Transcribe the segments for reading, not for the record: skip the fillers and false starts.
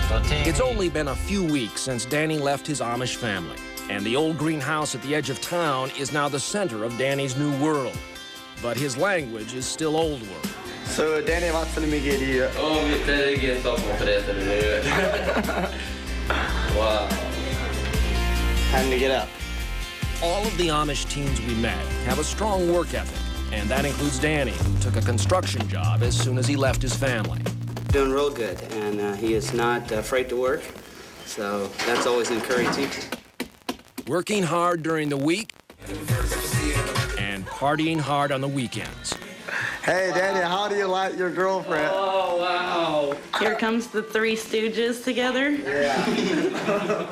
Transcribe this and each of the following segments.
It's only been a few weeks since Danny left his Amish family, and the old greenhouse at the edge of town is now the center of Danny's new world. But his language is still old world. So Danny wants to meet you. Oh, mitt är Stockholm för det nu. Wow. Time to get up. All of the Amish teens we met have a strong work ethic, and that includes Danny, who took a construction job as soon as he left his family. Doing real good, and he is not afraid to work, so that's always encouraging. Working hard during the week and partying hard on the weekends. Hey, Danny, how do you like your girlfriend? Oh, wow. Here comes the Three Stooges together. Yeah.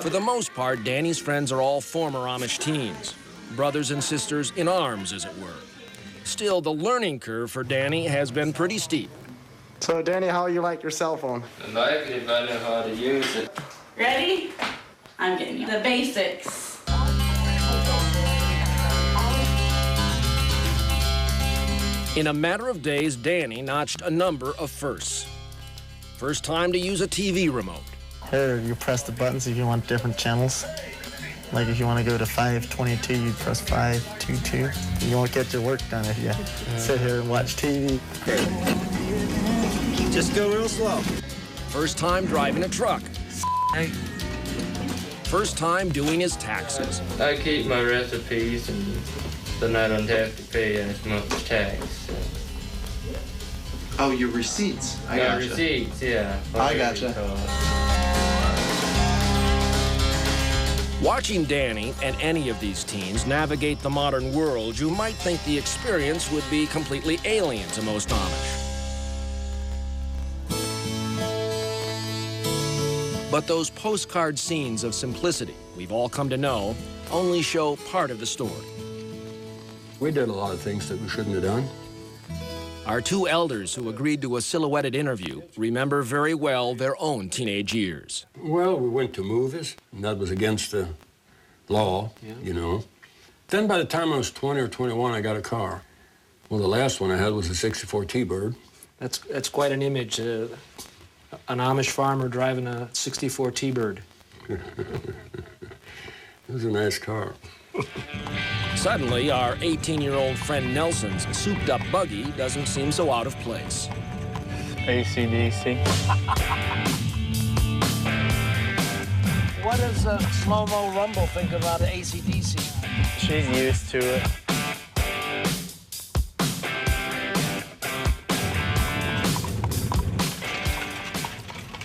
For the most part, Danny's friends are all former Amish teens, brothers and sisters in arms, as it were. Still, the learning curve for Danny has been pretty steep. So, Danny, how you like your cell phone? I like it if I know how to use it. Ready? I'm getting you the basics. In a matter of days, Danny notched a number of firsts. First time to use a TV remote. Here, you press the buttons if you want different channels. Like if you want to go to 522, you press 522. You won't get your work done if you sit here and watch TV. Just go real slow. First time driving a truck. First time doing his taxes. I keep my recipes, and then I don't have to pay as much tax. So. Oh, your receipts. I Yeah, gotcha. receipts, yeah. I gotcha. Watching Danny and any of these teens navigate the modern world, you might think the experience would be completely alien to most Amish. But those postcard scenes of simplicity we've all come to know only show part of the story. We did a lot of things that we shouldn't have done. Our two elders who agreed to a silhouetted interview remember very well their own teenage years. Well, we went to movies, and that was against the law, you know. Then by the time I was 20 or 21, I got a car. Well, the last one I had was a 64 T-Bird. That's quite an image, an Amish farmer driving a 64 T-Bird. It was a nice car. Suddenly, our 18-year-old friend Nelson's souped-up buggy doesn't seem so out of place. AC/DC. What does Slow-Mo Rumble think about AC/DC? She's used to it.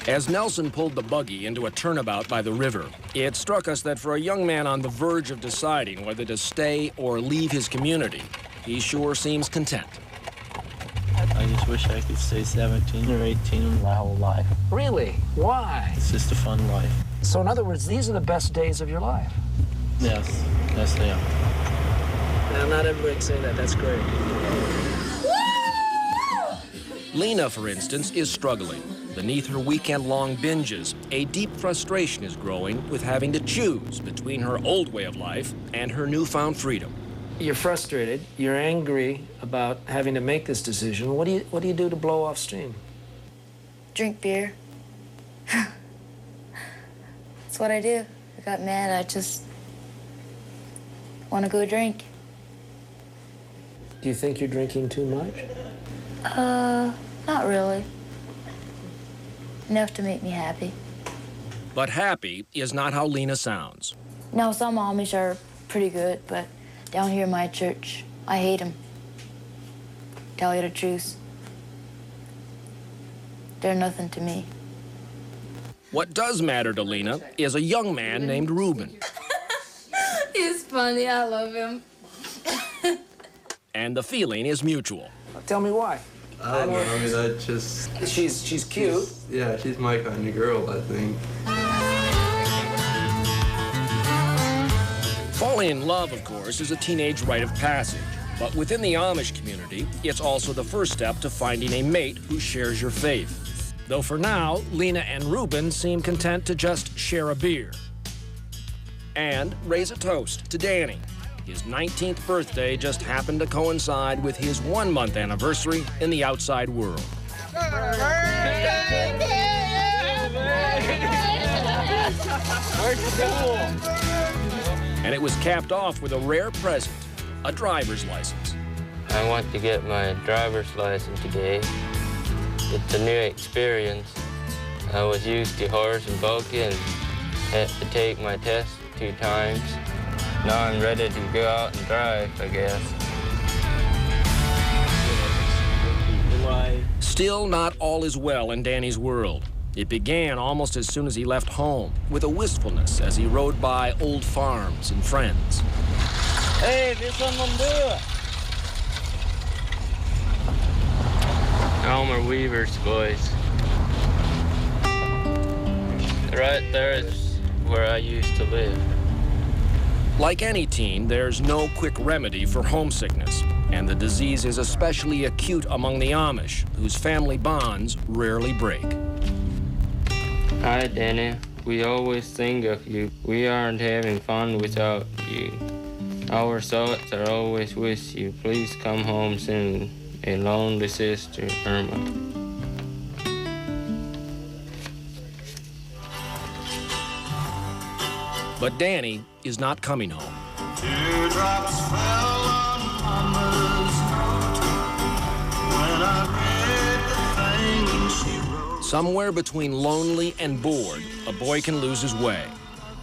As Nelson pulled the buggy into a turnabout by the river, it struck us that for a young man on the verge of deciding whether to stay or leave his community, he sure seems content. I just wish I could stay 17 or 18 my whole life. Really? Why? It's just a fun life. So in other words, these are the best days of your life. Yes, yes they are. Now, not everybody can say that. That's great. Lena, for instance, is struggling. Beneath her weekend-long binges, a deep frustration is growing with having to choose between her old way of life and her newfound freedom. You're frustrated. You're angry about having to make this decision. What do you do to blow off steam? Drink beer. That's what I do. I got mad. I just want to go drink. Do you think you're drinking too much? Not really. Enough to make me happy. But happy is not how Lena sounds. No, some Amish are pretty good, but down here in my church, I hate them. Tell you the truth. They're nothing to me. What does matter to Lena is a young man named Reuben. He's funny. I love him. And the feeling is mutual. Tell me why. I don't know, I mean, I just... She's cute. Yeah, she's my kind of girl, I think. Falling in love, of course, is a teenage rite of passage. But within the Amish community, it's also the first step to finding a mate who shares your faith. Though for now, Lena and Reuben seem content to just share a beer. And raise a toast to Danny. His 19th birthday just happened to coincide with his 1-month anniversary in the outside world. Where's the pool? And it was capped off with a rare present, a driver's license. I want to get my driver's license today. It's a new experience. I was used to horse and buggy and had to take my test 2 times. Now I'm ready to go out and drive, I guess. Still not all is well in Danny's world. It began almost as soon as he left home, with a wistfulness as he rode by old farms and friends. Hey, this one gonna do it. Elmer Weaver's voice. Right there is where I used to live. Like any teen, there's no quick remedy for homesickness, and the disease is especially acute among the Amish, whose family bonds rarely break. Hi, Danny. We always think of you. We aren't having fun without you. Our thoughts are always with you. Please come home soon. A lonely sister, Irma. But Danny is not coming home. Teardrops fell on Mama's note when I read the things she wrote. Somewhere between lonely and bored, a boy can lose his way.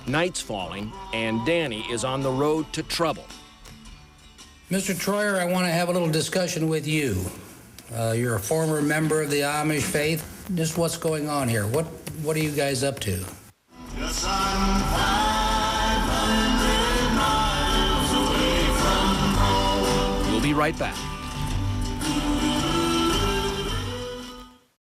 Night's falling, and Danny is on the road to trouble. Mr. Troyer, I want to have a little discussion with you. You're a former member of the Amish faith. Just what's going on here? What are you guys up to? Yes, I'm 500 miles away from home. We'll be right back.